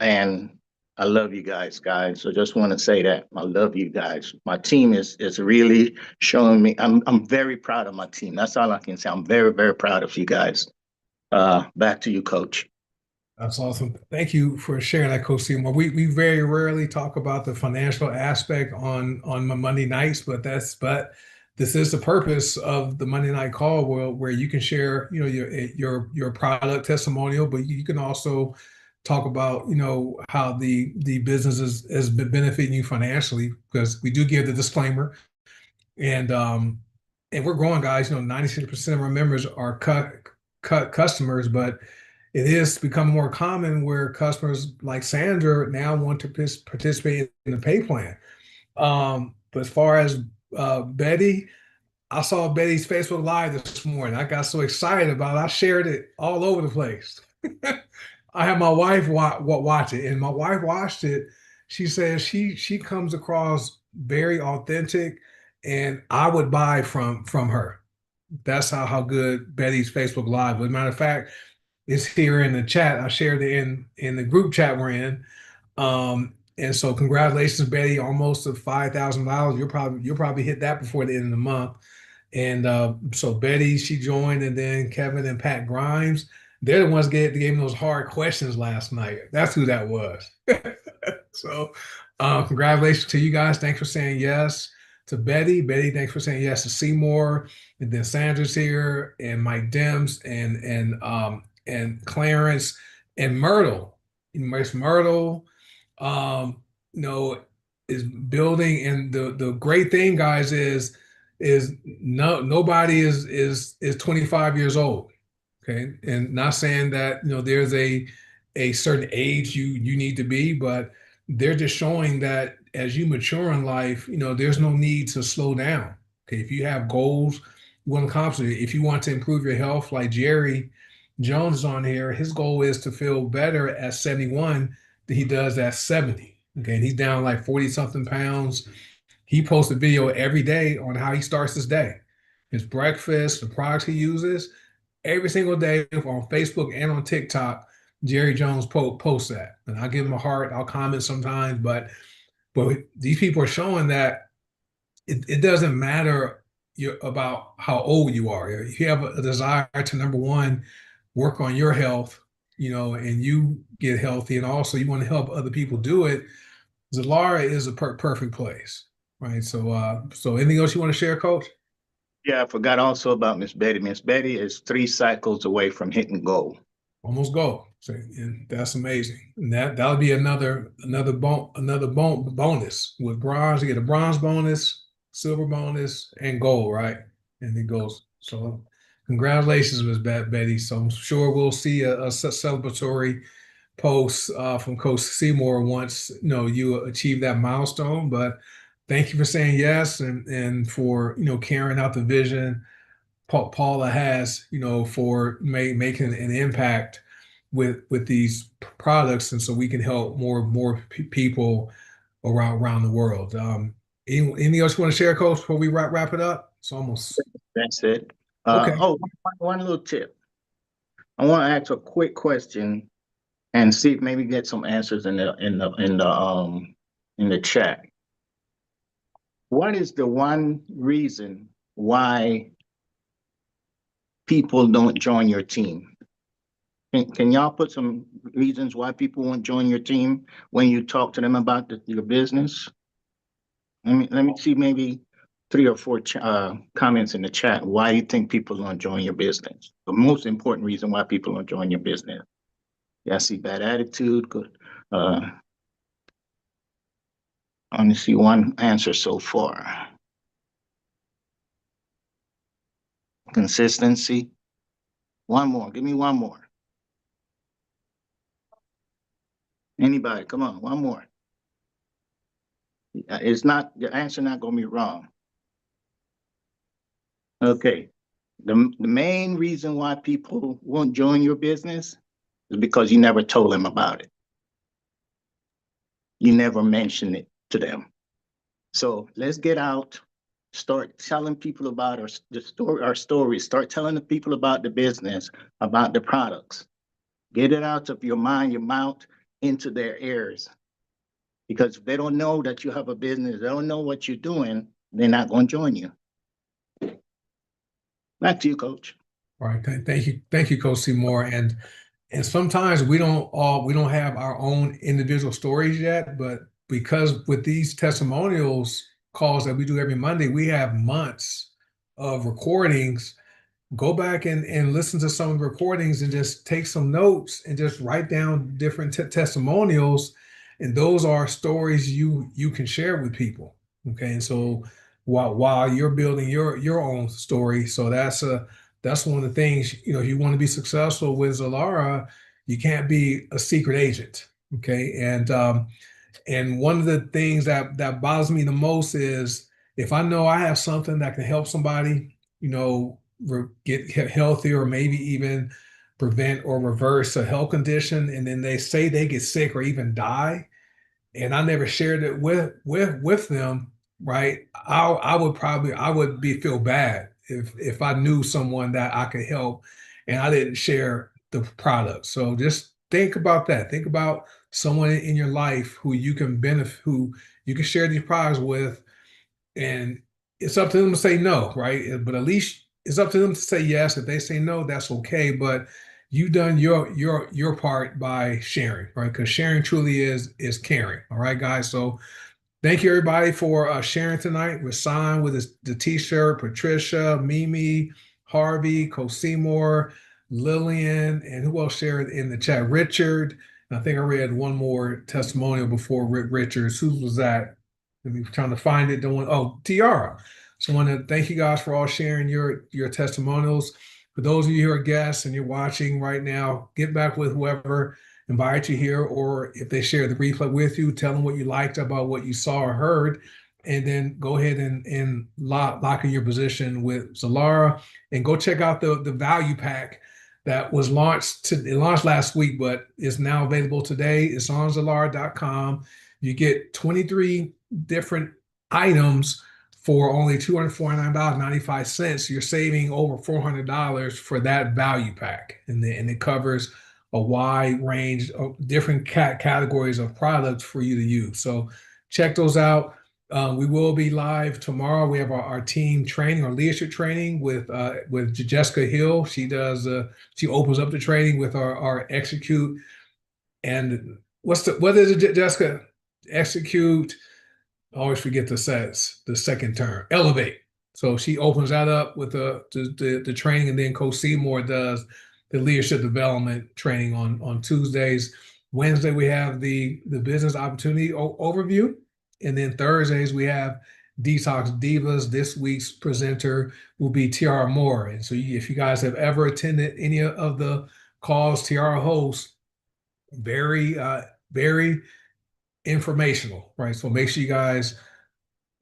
and I love you guys. So just want to say that I love you guys. My team is really showing me. I'm very proud of my team. That's all I can say. I'm very, very proud of you guys. Back to you, Coach. That's awesome. Thank you for sharing that, Coach Seymour. We very rarely talk about the financial aspect on my Monday nights, but this is the purpose of the Monday night call where you can share, your product testimonial, but you can also talk about, how the business has been benefiting you financially, because we do give the disclaimer, and we're growing, guys. 96% of our members are cut customers, but it is becoming more common where customers like Sandra now want to participate in the pay plan. But as far as Betty, I saw Betty's Facebook Live this morning. I got so excited about it. I shared it all over the place. I had my wife watch it, and my wife watched it. She says she comes across very authentic, and I would buy from her. That's how good Betty's Facebook Live was. Matter of fact, it's here in the chat. I shared it in the group chat we're in. And so congratulations, Betty, almost to $5,000. You'll probably hit that before the end of the month. And so Betty, she joined, and then Kevin and Pat Grimes, they're the ones gave me those hard questions last night. That's who that was. So congratulations to you guys. Thanks for saying yes to Betty. Betty, thanks for saying yes to Seymour. And then Sandra's here, and Mike Dems, and Clarence and Myrtle. Miss Myrtle, you know, is building. And the great thing, guys, is nobody is 25 years old. Okay. And not saying that, there's a certain age you need to be, but they're just showing that as you mature in life, there's no need to slow down. Okay. If you have goals, you want to accomplish it. If you want to improve your health, like Jerry Jones is on here, his goal is to feel better at 71 than he does at 70. Okay. And he's down like 40 something pounds. He posts a video every day on how he starts his day, his breakfast, the products he uses. Every single day on Facebook and on TikTok, Jerry Jones posts that. And I'll give him a heart. I'll comment sometimes, but these people are showing that it doesn't matter about how old you are. If you have a desire to, number one, work on your health, and you get healthy, and also you want to help other people do it, Zilara is a perfect place, right? So anything else you want to share, Coach? Yeah, I forgot also about Miss Betty. Miss Betty is 3 cycles away from hitting goal. Almost goal. So, and that's amazing. And that'll be another bonus. With bronze, you get a bronze bonus, silver bonus, and gold, right? And it goes. So congratulations, Miss Betty. So I'm sure we'll see a celebratory post from Coach Seymour once you achieve that milestone. But thank you for saying yes, and for carrying out the vision Paula has, for making an impact with these products, and so we can help more people around the world. Anything else you want to share, Coach, before we wrap it up? It's almost. That's it. Okay. One little tip. I want to ask a quick question and see if maybe get some answers in the chat. What is the one reason why people don't join your team? Can y'all put some reasons why people won't join your team when you talk to them about your business? Let me see maybe 3 or 4 comments in the chat. Why do you think people don't join your business? The most important reason why people don't join your business. Yeah, I see bad attitude. Good. I only see one answer so far. Consistency. One more. Give me one more. Anybody? Come on, one more. It's not, the answer not gonna be wrong. Okay. The main reason why people won't join your business is because you never told them about it. You never mentioned it to them. So let's get out, start telling people about our stories, start telling the people about the business, about the products. Get it out of your mind, your mouth, into their ears. Because if they don't know that you have a business, they don't know what you're doing, they're not going to join you. Back to you, Coach. All right. Thank you, Coach Seymour. And sometimes we don't have our own individual stories yet, but because with these testimonials calls that we do every Monday, we have months of recordings. Go back and listen to some of the recordings and just take some notes and just write down different testimonials. And those are stories you can share with people. Okay. And so while you're building your own story, so that's one of the things, if you want to be successful with Zilara, you can't be a secret agent. Okay. And one of the things that bothers me the most is if I know I have something that can help somebody, get healthier, or maybe even prevent or reverse a health condition, and then they say they get sick or even die, and I never shared it with them, right? I would feel bad if I knew someone that I could help and I didn't share the product. So just think about that. Think about someone in your life who you can benefit, who you can share these products with, and it's up to them to say no, right? But at least it's up to them to say yes. If they say no, that's okay. But you've done your part by sharing, right? Because sharing truly is caring. All right, guys. So thank you everybody for sharing tonight. We're signed with the T-shirt, Patricia, Mimi, Harvey, Coach Seymour, Lillian, and who else shared in the chat? Richard. And I think I read one more testimonial before Richards. Who was that? Let me trying to find it. Tiara. So I want to thank you guys for all sharing your testimonials. For those of you who are guests and you're watching right now, get back with whoever invited you here, or if they share the replay with you, tell them what you liked about what you saw or heard, and then go ahead and lock in your position with Zilara, and go check out the value pack that was launched. It launched last week, but it's now available today. It's on Zilara.com. You get 23 different items for only $249.95. You're saving over $400 for that value pack, and it covers a wide range of different categories of products for you to use. So check those out. We will be live tomorrow. We have our team training, our leadership training with Jessica Hill. She opens up the training with our execute. And what is it, Jessica? Execute. I always forget the second term. Elevate. So she opens that up with the training, and then Coach Seymour does the leadership development training on Tuesdays. Wednesday we have the business opportunity overview, and then Thursdays we have Detox Divas. This week's presenter will be Tiara Moore. And so if you guys have ever attended any of the calls Tiara hosts, very informational, right? So make sure you guys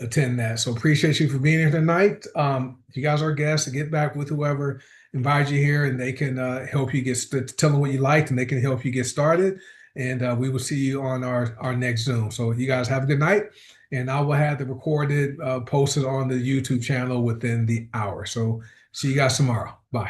attend that. So appreciate you for being here tonight. If you guys are guests, to get back with whoever invited you here, and they can help you tell them what you liked, and they can help you get started. And we will see you on our next Zoom. So you guys have a good night, and I will have the recorded posted on the YouTube channel within the hour. So see you guys tomorrow. Bye.